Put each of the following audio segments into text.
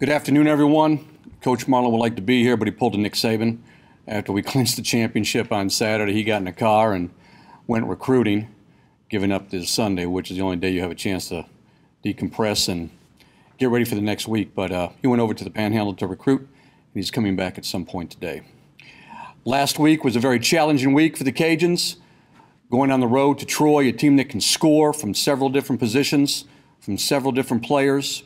Good afternoon, everyone. Coach Marlin would like to be here, but he pulled a Nick Saban. After we clinched the championship on Saturday, he got in a car and went recruiting, giving up this Sunday, which is the only day you have a chance to decompress and get ready for the next week. But he went over to the Panhandle to recruit, and he's coming back at some point today. Last week was a very challenging week for the Cajuns, going on the road to Troy, a team that can score from several different positions, from several different players.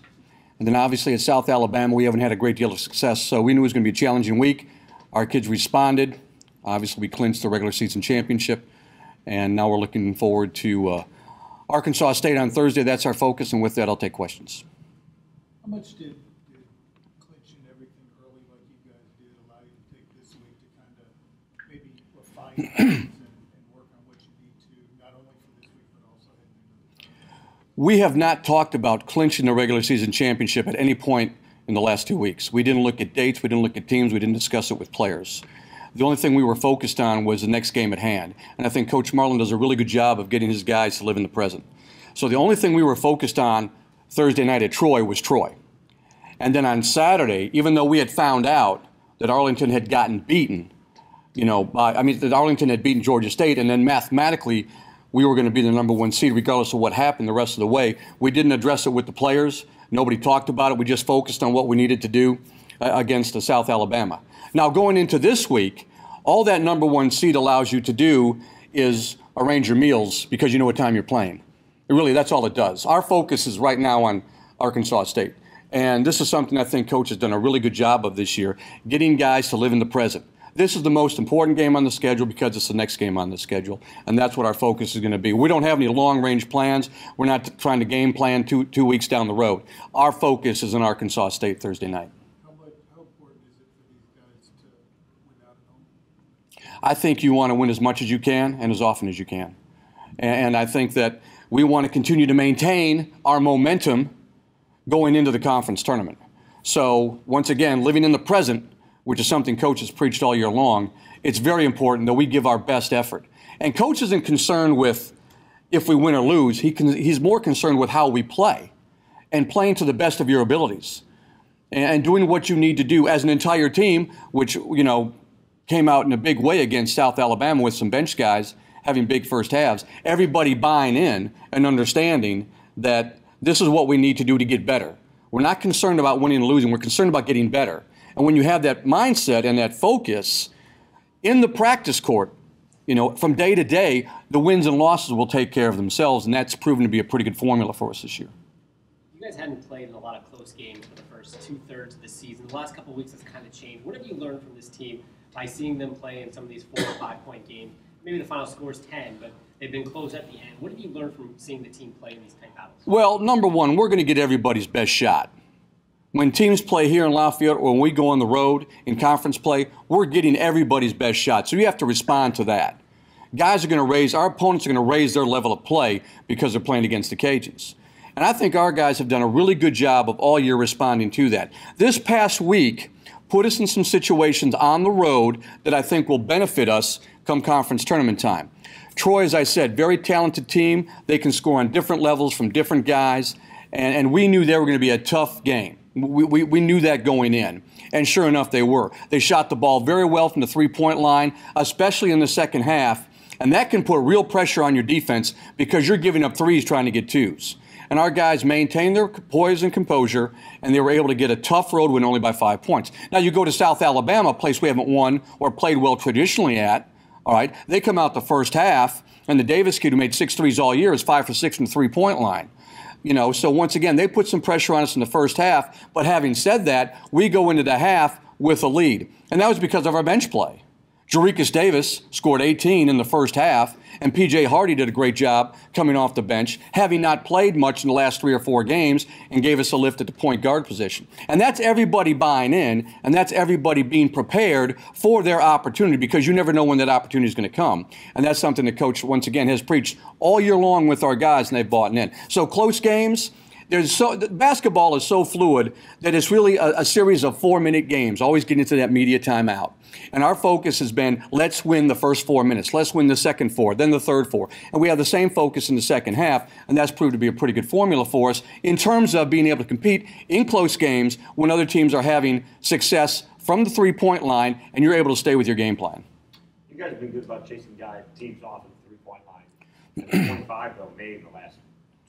And then obviously at South Alabama, we haven't had a great deal of success, so we knew it was going to be a challenging week. Our kids responded. Obviously, we clinched the regular season championship, and now we're looking forward to Arkansas State on Thursday. That's our focus, and with that, I'll take questions. How much did clinching everything early like you guys did allow you to take this week to kind of maybe refine things and work on what you need to, not only for this week, but also heading into the We have not talked about clinching the regular season championship at any point in the last 2 weeks. We didn't look at dates, we didn't look at teams, we didn't discuss it with players. The only thing we were focused on was the next game at hand. And I think Coach Marlin does a really good job of getting his guys to live in the present. So the only thing we were focused on Thursday night at Troy was Troy. And then on Saturday, even though we had found out that Arlington had gotten beaten, that Arlington had beaten Georgia State, and then mathematically we were going to be the #1 seed regardless of what happened the rest of the way. We didn't address it with the players. Nobody talked about it. We just focused on what we needed to do against South Alabama. Now going into this week, all that #1 seed allows you to do is arrange your meals because you know what time you're playing. Really, that's all it does. Our focus is right now on Arkansas State. And this is something I think Coach has done a really good job of this year, getting guys to live in the present. This is the most important game on the schedule because it's the next game on the schedule, and that's what our focus is going to be. We don't have any long-range plans. We're not trying to game plan two weeks down the road. Our focus is on Arkansas State Thursday night. How important is it for these guys to win out at home? I think you want to win as much as you can and as often as you can. And I think that we want to continue to maintain our momentum going into the conference tournament. So, once again, living in the present, which is something Coach has preached all year long, it's very important that we give our best effort. And Coach isn't concerned with if we win or lose. He's more concerned with how we play and playing to the best of your abilities and doing what you need to do as an entire team, which, came out in a big way against South Alabama with some bench guys having big first halves. Everybody buying in and understanding that this is what we need to do to get better. We're not concerned about winning and losing. We're concerned about getting better. And when you have that mindset and that focus in the practice court, from day to day, the wins and losses will take care of themselves, and that's proven to be a pretty good formula for us this year. You guys hadn't played in a lot of close games for the first 2/3 of the season. The last couple of weeks has kind of changed. What have you learned from this team by seeing them play in some of these 4 or 5 point games? Maybe the final score is 10, but they've been close at the end. What have you learned from seeing the team play in these tight battles? Well, #1, we're going to get everybody's best shot. When teams play here in Lafayette or when we go on the road in conference play, we're getting everybody's best shot. So you have to respond to that. Our opponents are going to raise their level of play because they're playing against the Cajuns. And I think our guys have done a really good job of all year responding to that. This past week put us in some situations on the road that I think will benefit us come conference tournament time. Troy, as I said, very talented team. They can score on different levels from different guys. And we knew they were going to be a tough game. We knew that going in, and sure enough, they were. They shot the ball very well from the three-point line, especially in the second half, and that can put real pressure on your defense because you're giving up threes trying to get twos. And our guys maintained their poise and composure, and they were able to get a tough road win only by 5 points. Now you go to South Alabama, a place we haven't won or played well traditionally at, all right? They come out the first half, and the Davis kid who made 6 threes all year is 5 for 6 from the three-point line. So once again, they put some pressure on us in the first half. But having said that, we go into the half with a lead. And that was because of our bench play. Jerikas Davis scored 18 in the first half, and P.J. Hardy did a great job coming off the bench, having not played much in the last 3 or 4 games, and gave us a lift at the point guard position. And that's everybody buying in, and that's everybody being prepared for their opportunity because you never know when that opportunity is going to come. And that's something that Coach, once again, has preached all year long with our guys, and they've bought in. So close games, Basketball is so fluid that it's really a series of 4-minute games, always getting into that media timeout. And our focus has been, let's win the first 4 minutes, let's win the second 4, then the third 4. And we have the same focus in the second half, and that's proved to be a pretty good formula for us in terms of being able to compete in close games when other teams are having success from the three-point line, and you're able to stay with your game plan. You guys have been good about chasing teams off of the three-point line. 25, though, made in the last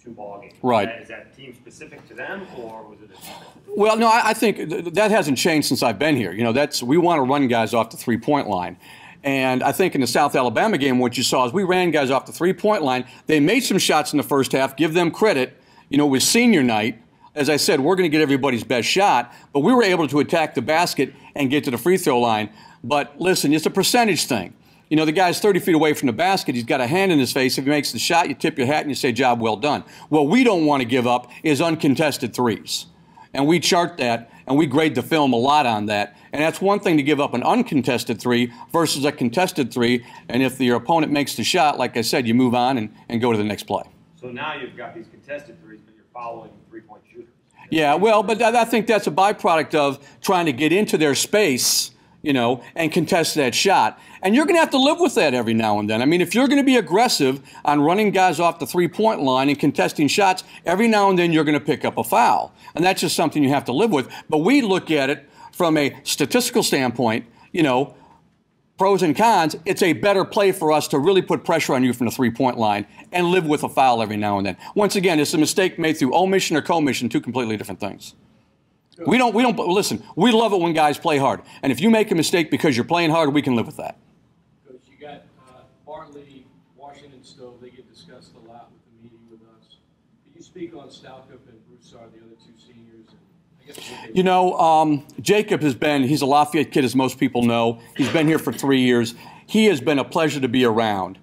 2 ball games. Right. Is that team specific to them, or was it a... Well, no, I think that hasn't changed since I've been here. You know, we want to run guys off the three-point line. And I think in the South Alabama game, what you saw is we ran guys off the three-point line. They made some shots in the first half. Give them credit. You know, it was senior night. As I said, we're going to get everybody's best shot. But we were able to attack the basket and get to the free throw line. But listen, it's a percentage thing. You know, the guy's 30 feet away from the basket. He's got a hand in his face. If he makes the shot, you tip your hat and you say, job well done. What we don't want to give up is uncontested threes. And we chart that, and we grade the film a lot on that. And that's one thing to give up an uncontested 3 versus a contested 3. And if your opponent makes the shot, like I said, you move on and go to the next play. So now you've got these contested 3s, but you're following three-point shooters. Yeah, well, but I think that's a byproduct of trying to get into their space, you know, and contest that shot. And you're going to have to live with that every now and then. I mean, if you're going to be aggressive on running guys off the three-point line and contesting shots, every now and then you're going to pick up a foul. And that's just something you have to live with. But we look at it from a statistical standpoint, you know, pros and cons. It's a better play for us to really put pressure on you from the three-point line and live with a foul every now and then. Once again, it's a mistake made through omission or commission, 2 completely different things. We don't, listen, we love it when guys play hard. And if you make a mistake because you're playing hard, we can live with that. Coach, you got Bartley, Washington Stove, they get discussed a lot with the media with us. Could you speak on Stalcup and Broussard, the other 2 seniors? And I guess you know, Jacob he's a Lafayette kid, as most people know. He's been here for 3 years. He has been a pleasure to be around.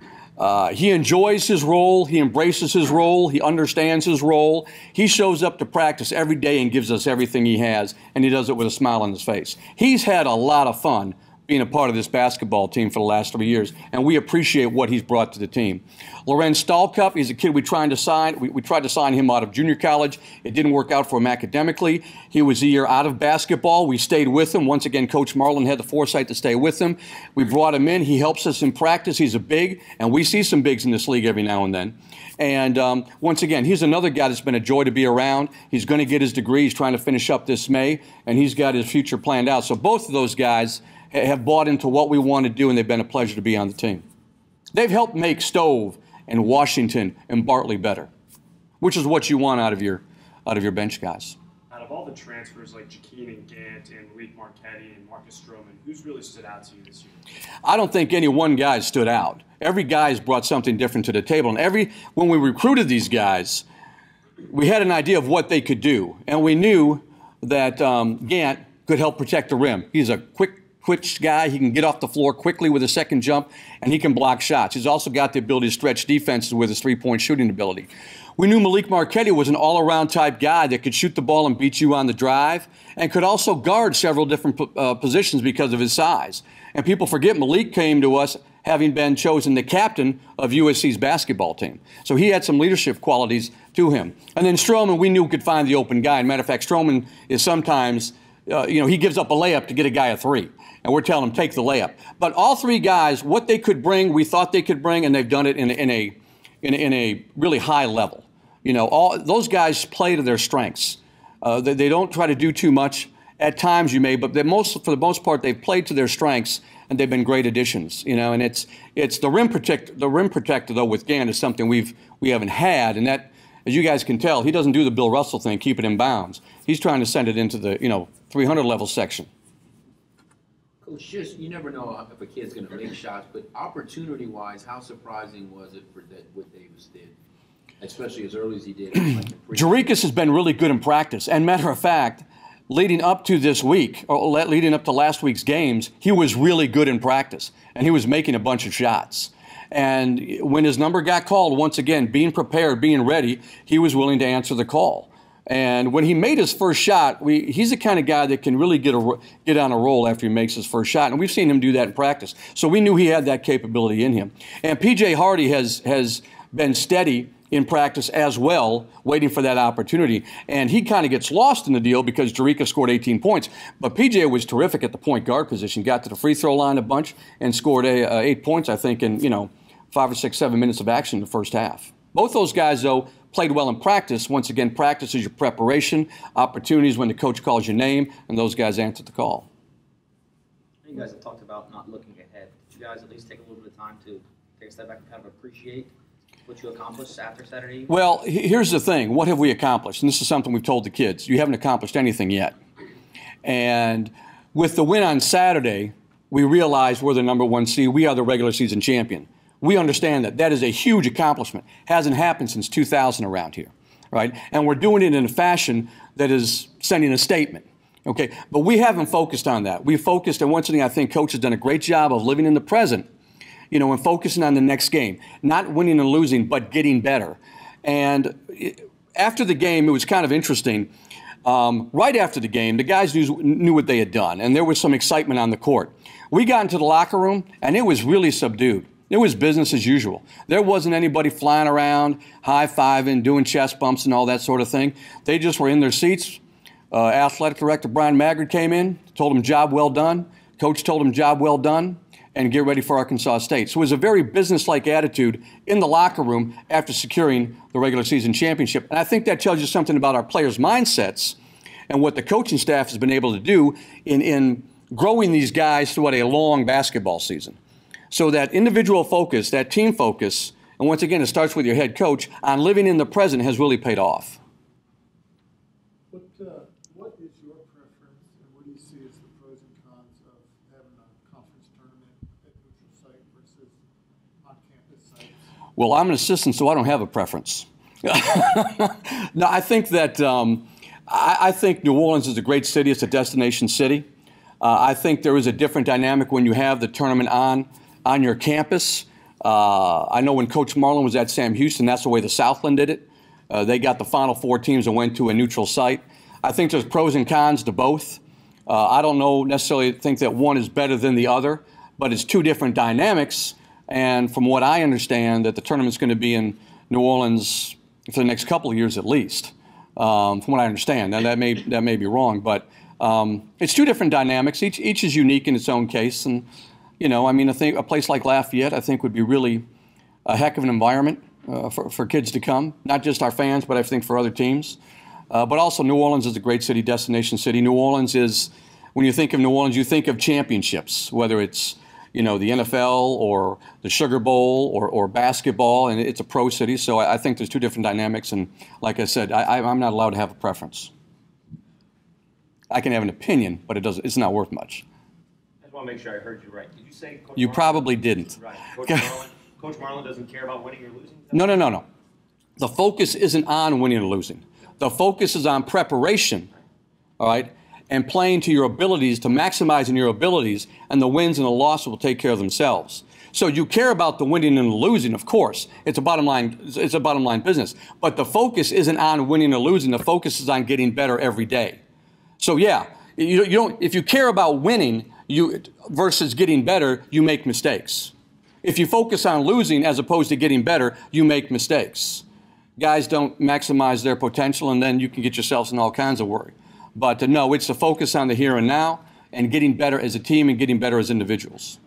He enjoys his role. He embraces his role. He understands his role. He shows up to practice every day and gives us everything he has, and he does it with a smile on his face. He's had a lot of fun being a part of this basketball team for the last 3 years, and we appreciate what he's brought to the team. Lorenz Stalcup, he's a kid we tried to sign. We tried to sign him out of junior college. It didn't work out for him academically. He was a year out of basketball. We stayed with him. Once again, Coach Marlin had the foresight to stay with him. We brought him in. He helps us in practice. He's a big, and we see some bigs in this league every now and then. And once again, he's another guy that's been a joy to be around. He's going to get his degree. He's trying to finish up this May, and he's got his future planned out. So both of those guys have bought into what we want to do, and they've been a pleasure to be on the team. They've helped make Stove and Washington and Bartley better, which is what you want out of your bench guys. Out of all the transfers like Jakeem and Gant and Malik Marquetti and Marcus Stroman, who's really stood out to you this year? I don't think any one guy stood out. Every guy's brought something different to the table. And when we recruited these guys, we had an idea of what they could do. And we knew that Gant could help protect the rim. He's a quick guy. He can get off the floor quickly with a second jump, and he can block shots. He's also got the ability to stretch defenses with his three-point shooting ability. We knew Malik Marquetti was an all-around type guy that could shoot the ball and beat you on the drive and could also guard several different positions because of his size. And people forget Malik came to us having been chosen the captain of USC's basketball team. So he had some leadership qualities to him. And then Stroman, we knew could find the open guy. As a matter of fact, Stroman is sometimes, he gives up a layup to get a guy a 3. And we're telling them, take the layup. But all 3 guys, what they could bring, we thought they could bring, and they've done it in a really high level. You know, all those guys play to their strengths. They don't try to do too much. At times you may, but for the most part, they've played to their strengths, and they've been great additions. You know, and it's the rim protector. The rim protector, though, with Gant is something we haven't had, and that, as you guys can tell, he doesn't do the Bill Russell thing, keep it in bounds. He's trying to send it into the 300 level section. Coach, just you never know if a kid's going to make shots, but opportunity-wise, how surprising was it for what Davis did, especially as early as he did? Jarikas has been really good in practice, and matter of fact, leading up to this week, or leading up to last week's games, he was really good in practice, and he was making a bunch of shots. And when his number got called, once again, being prepared, being ready, he was willing to answer the call. And when he made his first shot, he's the kind of guy that can really get on a roll after he makes his first shot. And we've seen him do that in practice. So we knew he had that capability in him. And P.J. Hardy has been steady in practice as well, waiting for that opportunity. And he kind of gets lost in the deal because Jerica scored 18 points. But PJ was terrific at the point guard position, got to the free throw line a bunch and scored 8 points, I think, in 5 or 6, 7 minutes of action in the first half. Both those guys, though, played well in practice. Once again, practice is your preparation, opportunities when the coach calls your name, and those guys answered the call. You guys have talked about not looking ahead. Did you guys at least take a little bit of time to take a step back and kind of appreciate what you accomplished after Saturday? Well, here's the thing. What have we accomplished? And this is something we've told the kids. You haven't accomplished anything yet. And with the win on Saturday, we realized we're the number 1 seed. We are the regular season champion. We understand that. That is a huge accomplishment. Hasn't happened since 2000 around here, right? And we're doing it in a fashion that is sending a statement, okay? But we haven't focused on that. We focused, and once again, I think Coach has done a great job of living in the present, and focusing on the next game. Not winning and losing, but getting better. And after the game, it was kind of interesting. Right after the game, the guys knew what they had done, and there was some excitement on the court. We got into the locker room, and it was really subdued. It was business as usual. There wasn't anybody flying around, high-fiving, doing chest bumps and all that sort of thing. They just were in their seats. Athletic Director Brian Maggard came in, told them job well done. Coach told them job well done, and get ready for Arkansas State. So it was a very business-like attitude in the locker room after securing the regular season championship. And I think that tells you something about our players' mindsets and what the coaching staff has been able to do in growing these guys throughout a long basketball season. So that individual focus, that team focus, and once again, it starts with your head coach, on living in the present has really paid off. What is your preference, and what do you see as the pros and cons of having a conference tournament at neutral site versus on-campus sites? Well, I'm an assistant, so I don't have a preference. No, I think that I think New Orleans is a great city. It's a destination city. I think there is a different dynamic when you have the tournament on your campus. I know when Coach Marlin was at Sam Houston, that's the way the Southland did it. They got the Final Four teams and went to a neutral site. I think there's pros and cons to both. I don't necessarily think that one is better than the other, but it's two different dynamics. And from what I understand, that the tournament's going to be in New Orleans for the next couple of years at least. From what I understand, now that may be wrong, but it's two different dynamics. Each is unique in its own case, and I think a place like Lafayette, I think, would be really a heck of an environment for kids to come. Not just our fans, but I think for other teams. But also, New Orleans is a great city, destination city. New Orleans is, when you think of New Orleans, you think of championships, whether it's the NFL or the Sugar Bowl or basketball, and it's a pro city. So I think there's two different dynamics, and like I said, I'm not allowed to have a preference. I can have an opinion, but it's not worth much. I just want to make sure I heard you right. Did you say Coach You Marlin? probably didn't. Right. Coach Marlin doesn't care about winning or losing? No. The focus isn't on winning or losing. The focus is on preparation, all right, and playing to your abilities, to maximizing your abilities, and the wins and the losses will take care of themselves. So you care about the winning and the losing, of course. It's a bottom line. It's a bottom line business. But the focus isn't on winning or losing. The focus is on getting better every day. So yeah, you don't. If you care about winning versus getting better, you make mistakes. If you focus on losing as opposed to getting better, you make mistakes. Guys don't maximize their potential, and then you can get yourselves in all kinds of worry. But no, it's the focus on the here and now and getting better as a team and getting better as individuals.